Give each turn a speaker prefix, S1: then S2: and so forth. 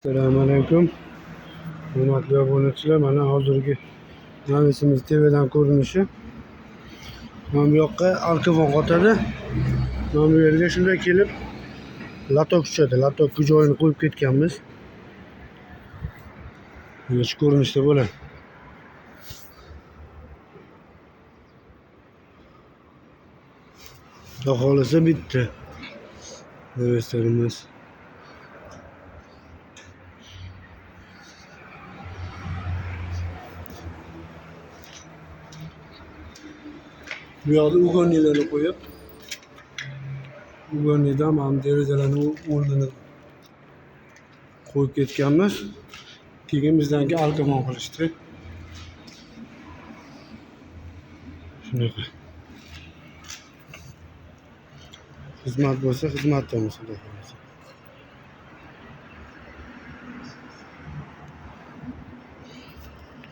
S1: Assalomu alaykum. Hurmatli obunachilar, mana hozirgi navisimiz tevadan ko'rinishi. Mana bu yoqqa alkavon qotadi. Mana bu yerga shunday kelib latok tushadi. Latokni joyini qo'yib ketganmiz. Mana shu ko'rinishda bo'ladi. Xudo xolasa bitta naveslarimiz. Bu yoqda ugonnilarni qo'yib, ugonnidan ham derazalarni o'rnini qo'yib ketganmiz. Keyin bizdan keyin alkavon qilishdi. Shunaqa. Xizmat bo'lsa xizmatdamiz, xudo xolasa.